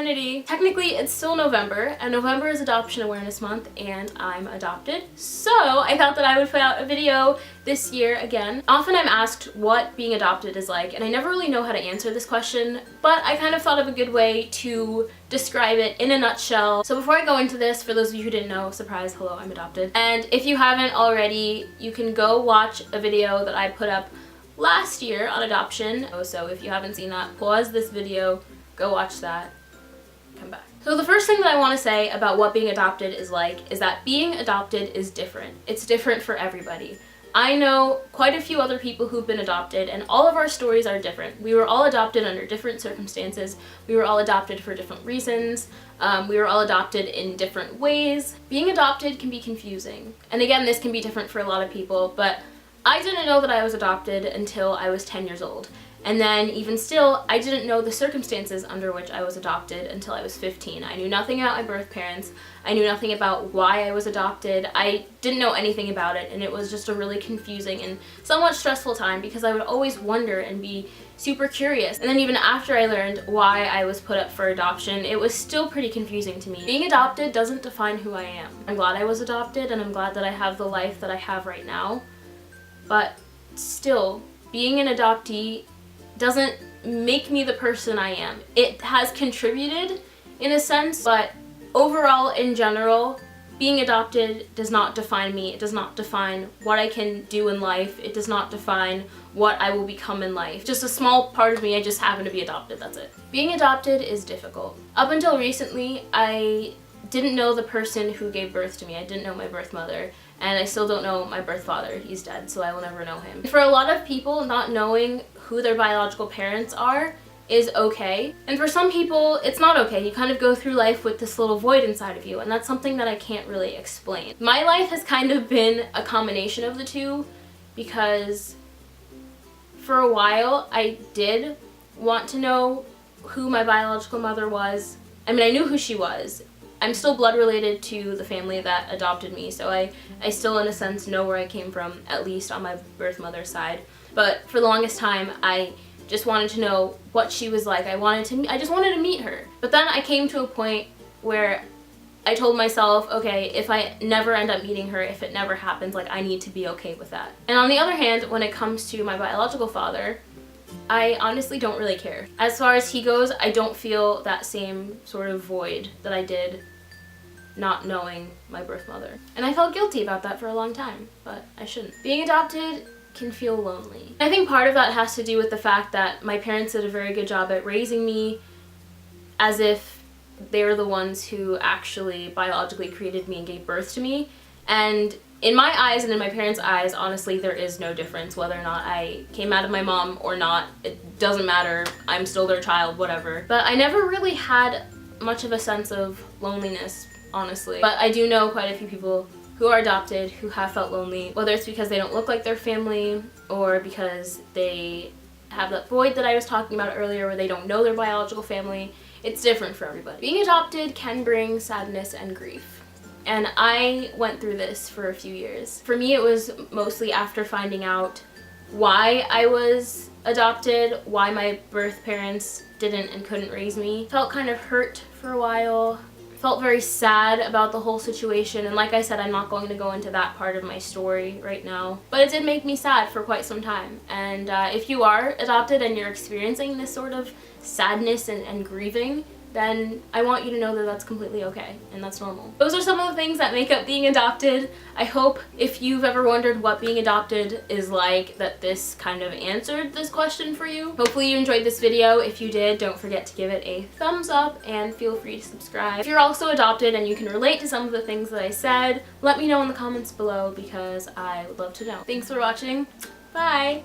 Kennedy. Technically, it's still November, and November is Adoption Awareness Month, and I'm adopted. So I thought that I would put out a video this year again. Often I'm asked what being adopted is like, and I never really know how to answer this question, but I kind of thought of a good way to describe it in a nutshell. So before I go into this, for those of you who didn't know, surprise, hello, I'm adopted. And if you haven't already, you can go watch a video that I put up last year on adoption. So if you haven't seen that, pause this video, go watch that, come back. So the first thing that I want to say about what being adopted is like is that being adopted is different. It's different for everybody. I know quite a few other people who've been adopted, and all of our stories are different. We were all adopted under different circumstances. We were all adopted for different reasons. We were all adopted in different ways. Being adopted can be confusing. And again, this can be different for a lot of people, but I didn't know that I was adopted until I was 10 years old. And then even still, I didn't know the circumstances under which I was adopted until I was 15. I knew nothing about my birth parents. I knew nothing about why I was adopted. I didn't know anything about it, and it was just a really confusing and somewhat stressful time because I would always wonder and be super curious. And then even after I learned why I was put up for adoption, it was still pretty confusing to me. Being adopted doesn't define who I am. I'm glad I was adopted, and I'm glad that I have the life that I have right now. But still, being an adoptee doesn't make me the person I am. It has contributed in a sense, but overall, in general, being adopted does not define me. It does not define what I can do in life. It does not define what I will become in life. Just a small part of me, I just happen to be adopted, that's it. Being adopted is difficult. Up until recently, I didn't know the person who gave birth to me. I didn't know my birth mother, and I still don't know my birth father. He's dead, so I will never know him. For a lot of people, not knowing who their biological parents are is okay. And for some people, it's not okay. You kind of go through life with this little void inside of you, and that's something that I can't really explain. My life has kind of been a combination of the two because for a while, I did want to know who my biological mother was. I mean, I knew who she was. I'm still blood related to the family that adopted me, so I still in a sense know where I came from, at least on my birth mother's side. But for the longest time, I just wanted to know what she was like. I just wanted to meet her. But then I came to a point where I told myself, okay, if I never end up meeting her, if it never happens, like I need to be okay with that. And on the other hand, when it comes to my biological father, I honestly don't really care. As far as he goes, I don't feel that same sort of void that I did not knowing my birth mother. And I felt guilty about that for a long time, but I shouldn't. Being adopted can feel lonely. I think part of that has to do with the fact that my parents did a very good job at raising me as if they were the ones who actually biologically created me and gave birth to me. And in my eyes and in my parents' eyes, honestly, there is no difference whether or not I came out of my mom or not. It doesn't matter. I'm still their child, whatever. But I never really had much of a sense of loneliness, honestly. But I do know quite a few people who are adopted who have felt lonely, whether it's because they don't look like their family or because they have that void that I was talking about earlier where they don't know their biological family. It's different for everybody. Being adopted can bring sadness and grief. And I went through this for a few years. For me, it was mostly after finding out why I was adopted, why my birth parents didn't and couldn't raise me. Felt kind of hurt for a while. Felt very sad about the whole situation, and like I said, I'm not going to go into that part of my story right now. But it did make me sad for quite some time, and if you are adopted and you're experiencing this sort of sadness and grieving, then I want you to know that that's completely okay, and that's normal. Those are some of the things that make up being adopted. I hope if you've ever wondered what being adopted is like, that this kind of answered this question for you. Hopefully you enjoyed this video. If you did, don't forget to give it a thumbs up and feel free to subscribe. If you're also adopted and you can relate to some of the things that I said, let me know in the comments below because I would love to know. Thanks for watching. Bye!